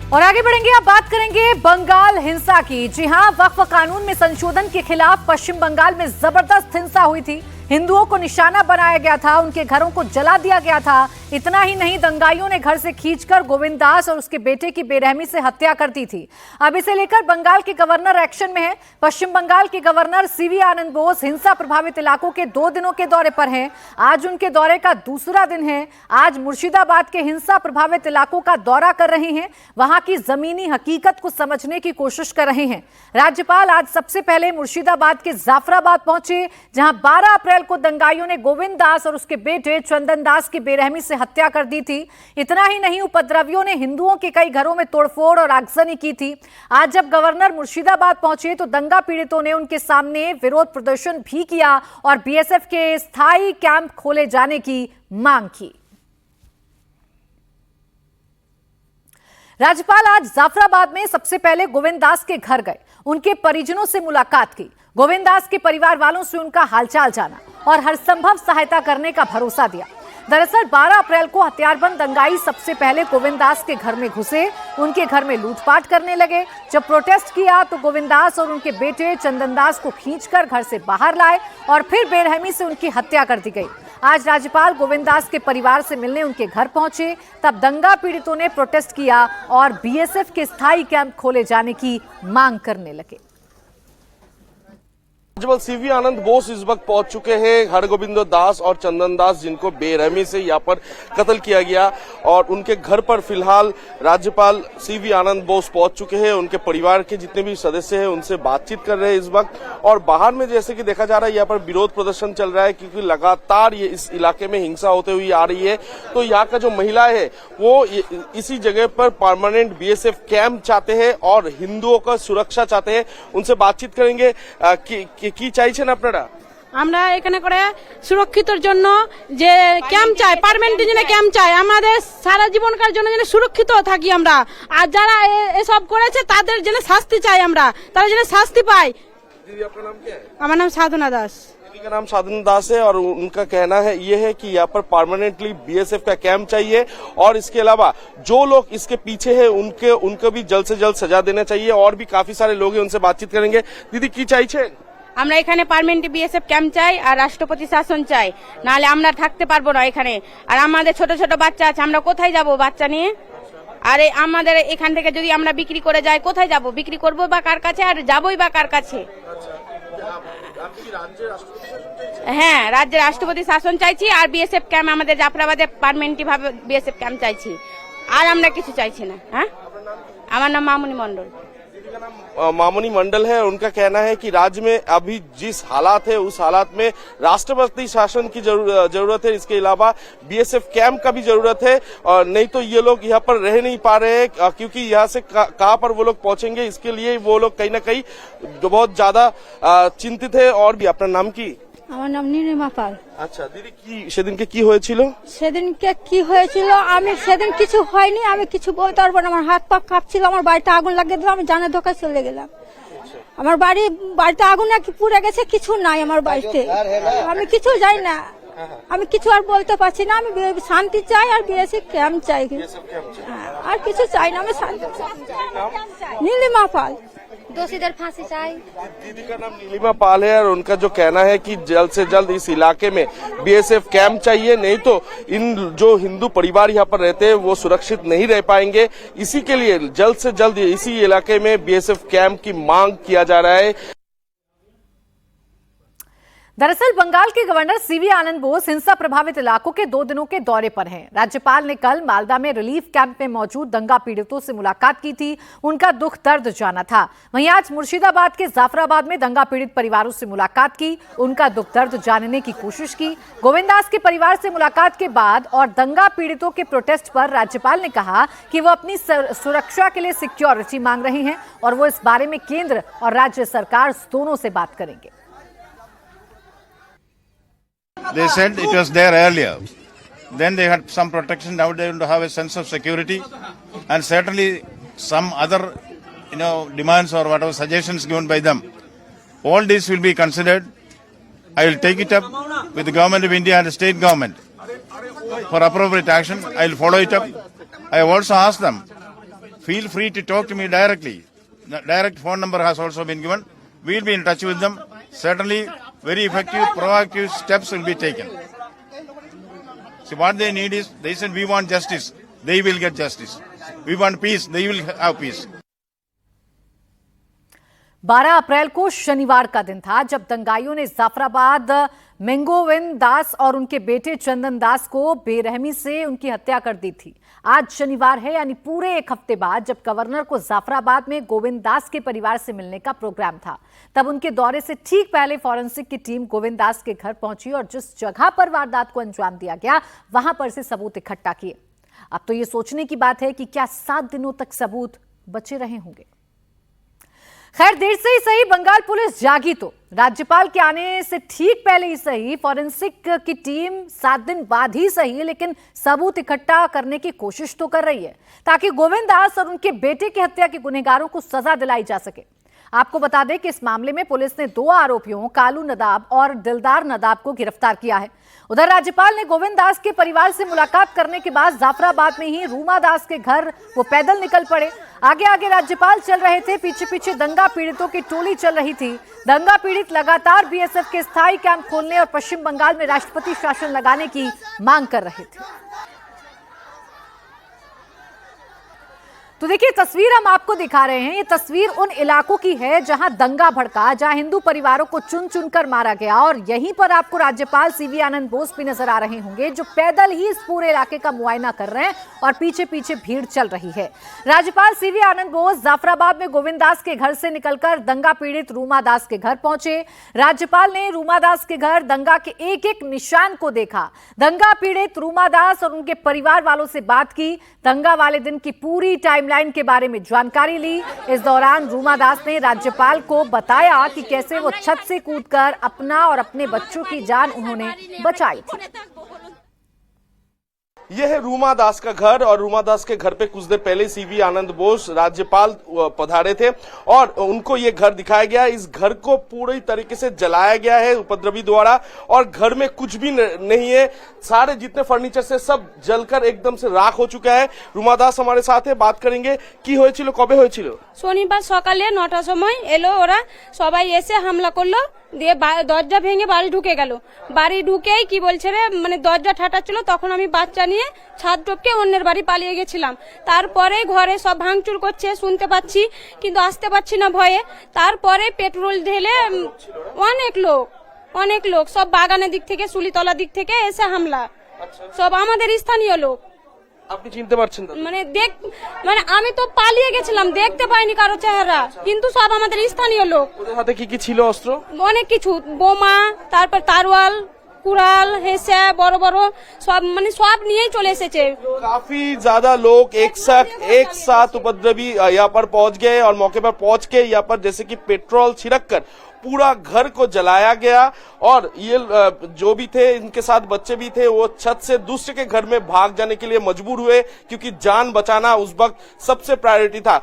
और आगे बढ़ेंगे, अब बात करेंगे बंगाल हिंसा की। जी हां, वक्फ कानून में संशोधन के खिलाफ पश्चिम बंगाल में जबरदस्त हिंसा हुई थी। हिंदुओं को निशाना बनाया गया था, उनके घरों को जला दिया गया था। इतना ही नहीं, दंगाइयों ने घर से खींचकर गोविंद दास और उसके बेटे की बेरहमी से हत्या कर दी थी। अब इसे लेकर बंगाल के गवर्नर एक्शन में है। पश्चिम बंगाल के गवर्नर सीवी आनंद बोस हिंसा प्रभावित इलाकों के 2 दिनों के दौरे पर हैं। आज उनके दौरे का दूसरा दिन है। आज मुर्शिदाबाद के हिंसा प्रभावित इलाकों का दौरा कर रहे हैं, वहां की जमीनी हकीकत को समझने की कोशिश कर रहे हैं। राज्यपाल आज सबसे पहले मुर्शिदाबाद के जाफराबाद पहुंचे, जहां 12 अप्रैल को दंगाइयों ने गोविंद दास और उसके बेटे चंदन दास की बेरहमी से हत्या कर दी थी। इतना ही नहीं, उपद्रवियों ने हिंदुओं के कई घरों में तोड़फोड़ और आगजनी की थी। आज जब गवर्नर मुर्शिदाबाद पहुंचे तो दंगा पीड़ितों ने उनके सामने विरोध प्रदर्शन भी किया और बीएसएफ के स्थायी कैंप खोले जाने की मांग की। राज्यपाल आज जाफराबाद में सबसे पहले गोविंद दास के घर गए, उनके परिजनों से मुलाकात की, गोविंद दास के परिवार वालों से उनका हालचाल जाना और हर संभव सहायता करने का भरोसा दिया। दरअसल 12 अप्रैल को हथियारबंद दंगाई सबसे पहले गोविंद दास के घर में घुसे, उनके घर में लूटपाट करने लगे। जब प्रोटेस्ट किया तो गोविंद दास और उनके बेटे चंदन दास को खींचकर घर से बाहर लाए और फिर बेरहमी से उनकी हत्या कर दी गई। आज राज्यपाल गोविंद दास के परिवार से मिलने उनके घर पहुंचे, तब दंगा पीड़ितों ने प्रोटेस्ट किया और बीएसएफ के स्थायी कैंप खोले जाने की मांग करने लगे। राज्यपाल सीवी आनंद बोस इस वक्त पहुंच चुके हैं हरगोविंद दास और चंदन दास, जिनको बेरहमी से यहाँ पर कत्ल किया गया, और उनके घर पर फिलहाल राज्यपाल सीवी आनंद बोस पहुंच चुके हैं। उनके परिवार के जितने भी सदस्य हैं उनसे बातचीत कर रहे हैं इस वक्त। और बाहर में जैसे कि देखा जा रहा है, यहाँ पर विरोध प्रदर्शन चल रहा है क्योंकि लगातार ये इस इलाके में हिंसा होते हुए आ रही है। तो यहाँ का जो महिला है वो इसी जगह पर परमानेंट बीएसएफ कैंप चाहते हैं और हिंदुओं का सुरक्षा चाहते हैं। उनसे बातचीत करेंगे কি চাইছেন আপনারা? আমরা এখানে করে সুরক্ষিতর জন্য যে ক্যাম্প চাই, পার্মানেন্ট জন্য ক্যাম্প চাই, আমাদের সারা জীবনকার জন্য যেন সুরক্ষিত থাকি আমরা। আর যারা এসব করেছে তাদের জন্য শাস্তি চাই আমরা, তারা যেন শাস্তি পায়। दीदी आपका नाम क्या है? আমার নাম সাধনা দাস। दीदी का नाम साधना दास है और उनका कहना है ये है कि यहाँ पर परमानेंटली बीएसएफ का कैंप चाहिए और इसके अलावा जो लोग इसके पीछे हैं उनको भी जल्द से जल्द सजा देना चाहिए। और भी काफी सारे लोग हैं, उनसे बातचीत करेंगे। दीदी की चाहिए? আমরা এখানে পার্মানেন্ট বিএসএফ ক্যাম্প চাই আর রাষ্ট্রপতি শাসন চাই, নাহলে আমরা থাকতে পারবো না এখানে। আর আমাদের ছোট ছোট বাচ্চা আছে, আমরা কোথায় যাব বাচ্চা নিয়ে? আরে আমাদের এখান থেকে যদি আমরা বিক্রি করে যাই কোথায় যাব? বিক্রি করবো বা কার কাছে, আর যাবোই বা কার কাছে? হ্যাঁ, রাজ্যের রাষ্ট্রপতি শাসন চাইছি আর বিএসএফ ক্যাম্প আমাদের জাফরাবাদে পার্মানেন্ট ভাবে বিএসএফ ক্যাম্প চাইছি, আর আমরা কিছু চাইছি না। হ্যাঁ, আমার নাম মামুনি মন্ডল। मामुनी मंडल है। उनका कहना है कि राज्य में अभी जिस हालात है उस हालात में राष्ट्रपति शासन की जरूरत है, इसके अलावा बीएसएफ कैंप का भी जरूरत है। और नहीं तो ये लोग यहाँ पर रह नहीं पा रहे हैं, क्योंकि यहाँ से कहाँ पर वो लोग पहुंचेंगे, इसके लिए वो लोग कहीं ना कहीं बहुत ज्यादा चिंतित है। और भी अपना नाम की? আমার নাম নীলিমা পাল। আচ্ছা দিদি, কি সেদিনকে কি হয়েছিল? সেদিনকে কি হয়েছিল আমি সেদিন কিছু হয়নি, আমি কিছু বলতে পারবো না। আমার হাত পা কাঁপছিল, আমার বাড়িতে আগুন লাগিয়ে দিল, আমি জানে ধোকায় চলে গেলাম। আমার বাড়িতে আগুন নাকি পুড়ে গেছে, কিছু নাই আমার বাড়িতে, আমি কিছু জানি না, আমি কিছু আর বলতে পারছি না। আমি শান্তি চাই আর বিএসএফ ক্যাম্প চাই, আর কিছু চাই না। আমি শান্তি চাই। নীলিমা পাল। दोषीदार फांसी चाहिए। दीदी का नाम नीलिमा पाल है और उनका जो कहना है कि जल्द से जल्द इस इलाके में बीएसएफ कैंप चाहिए, नहीं तो इन जो हिंदू परिवार यहाँ पर रहते हैं वो सुरक्षित नहीं रह पाएंगे। इसी के लिए जल्द से जल्द इसी इलाके में बीएसएफ कैंप की मांग किया जा रहा है। दरअसल बंगाल के गवर्नर सीवी आनंद बोस हिंसा प्रभावित इलाकों के 2 दिनों के दौरे पर हैं। राज्यपाल ने कल मालदा में रिलीफ कैंप में मौजूद दंगा पीड़ितों से मुलाकात की थी, उनका दुख दर्द जाना था। वहीं आज मुर्शिदाबाद के जाफराबाद में दंगा पीड़ित परिवारों से मुलाकात की, उनका दुख दर्द जानने की कोशिश की। गोविंद दास के परिवार से मुलाकात के बाद और दंगा पीड़ितों के प्रोटेस्ट पर राज्यपाल ने कहा कि वो अपनी सुरक्षा के लिए सिक्योरिटी मांग रहे हैं और वो इस बारे में केंद्र और राज्य सरकार दोनों से बात करेंगे। They said it was there earlier. Then they had some protection. Now they want to have a sense of security, and certainly some other, demands or whatever suggestions given by them. All this will be considered. I will take it up with the government of India and the state government for appropriate action. I will follow it up. I have also asked them feel free to talk to me directly. The direct phone number has also been given. We'll be in touch with them. Certainly, very effective, proactive steps will be taken. See, what they need is, they said we want justice. They will get justice. We want peace. They will have peace. 12 अप्रैल को शनिवार का दिन था जब दंगाइयों ने जाफराबाद मेंगोविंद दास और उनके बेटे चंदन दास को बेरहमी से उनकी हत्या कर दी थी। आज शनिवार है, यानी पूरे एक हफ्ते बाद जब गवर्नर को जाफराबाद में गोविंद दास के परिवार से मिलने का प्रोग्राम था, तब उनके दौरे से ठीक पहले फॉरेंसिक की टीम गोविंद दास के घर पहुंची और जिस जगह पर वारदात को अंजाम दिया गया वहां पर से सबूत इकट्ठा किए। अब तो ये सोचने की बात है कि क्या 7 दिनों तक सबूत बचे रहे होंगे। खैर, देर से ही सही बंगाल पुलिस जागी तो राज्यपाल के आने से ठीक पहले ही सही फॉरेंसिक की टीम 7 दिन बाद ही सही लेकिन सबूत इकट्ठा करने की कोशिश तो कर रही है ताकि गोविंद दास और उनके बेटे की हत्या के गुनहगारों को सजा दिलाई जा सके। आपको बता दें कि इस मामले में पुलिस ने 2 आरोपियों कालू नदाब और दिलदार नदाब को गिरफ्तार किया है। उधर राज्यपाल ने गोविंद दास के परिवार से मुलाकात करने के बाद जाफराबाद में ही रूमा दास के घर वो पैदल निकल पड़े। आगे आगे राज्यपाल चल रहे थे, पीछे पीछे दंगा पीड़ितों की टोली चल रही थी। दंगा पीड़ित लगातार बीएसएफ के स्थायी कैंप खोलने और पश्चिम बंगाल में राष्ट्रपति शासन लगाने की मांग कर रहे थे। तो देखिए, तस्वीर हम आपको दिखा रहे हैं। ये तस्वीर उन इलाकों की है जहां दंगा भड़का, जहां हिंदू परिवारों को चुन चुनकर मारा गया और यहीं पर आपको राज्यपाल सीवी आनंद बोस भी नजर आ रहे होंगे जो पैदल ही इस पूरे इलाके का मुआयना कर रहे हैं और पीछे पीछे भीड़ चल रही है। राज्यपाल सीवी आनंद बोस जाफराबाद में गोविंद दास के घर से निकलकर दंगा पीड़ित रूमा दास के घर पहुंचे। राज्यपाल ने रूमा दास के घर दंगा के एक एक निशान को देखा। दंगा पीड़ित रूमा दास और उनके परिवार वालों से बात की। दंगा वाले दिन की पूरी टाइमलाइन के बारे में जानकारी ली। इस दौरान रूमा दास ने राज्यपाल को बताया कि कैसे वो छत से कूदकर अपना और अपने बच्चों की जान उन्होंने बचाई थी। यह है रूमा दास का घर और रूमा दास के घर पे कुछ देर पहले सीवी आनंद बोस राज्यपाल पधारे थे और उनको ये घर दिखाया गया। इस घर को पूरी तरीके से जलाया गया है उपद्रवी द्वारा और घर में कुछ भी नहीं है। सारे जितने फर्नीचर से सब जलकर एकदम से राख हो चुका है। रूमा दास हमारे साथ है, बात करेंगे কি হয়েছিল, কবে হয়েছিল। শনিবার সকালে 9টার সময় এলো, ওরা সবাই এসে হামলা করলো, দিয়ে দরজা ভেঙে বাড়ি ঢুকে গেল। বাড়ি ঢুকেই কি বলছে রে, মানে দরজা ঠাটাচ্ছিল, তখন আমি বাচ্চা নিয়ে ছাদ টপকে অন্যের বাড়ি পালিয়ে গেছিলাম। তারপরে ঘরে সব ভাঙচুর করছে, শুনতে পাচ্ছি কিন্তু আসতে পারছি না ভয়ে। তারপরে পেট্রোল ঢেলে অনেক লোক সব বাগানের দিক থেকে সুলিতলা দিক থেকে এসে হামলা, সব আমাদের স্থানীয় লোক। আপনি চিনতে পারছেন না? মানে আমি তো পালিয়ে গেছিলাম, দেখতে পাইনি কারো চেহারা, কিন্তু সব আমাদের স্থানীয় লোক। ওদের হাতে কি কি ছিল অস্ত্র? অনেক কিছু, বোমা, তারপর তারওয়াল, কুড়াল, হেসা, বড় বড় সব, মানে সব নিয়েই চলে এসেছে। काफी ज्यादा लोग एक साथ उपद्रवी यहाँ पर पहुंच गए और मौके पर पहुंच के यहाँ पर जैसे कि पेट्रोल छिड़क कर पूरा घर को जलाया गया और ये जो भी थे, इनके साथ बच्चे भी थे, वो छत से दूसरे के घर में भाग जाने के लिए मजबूर हुए क्योंकि जान बचाना उस वक्त सबसे प्रायोरिटी था।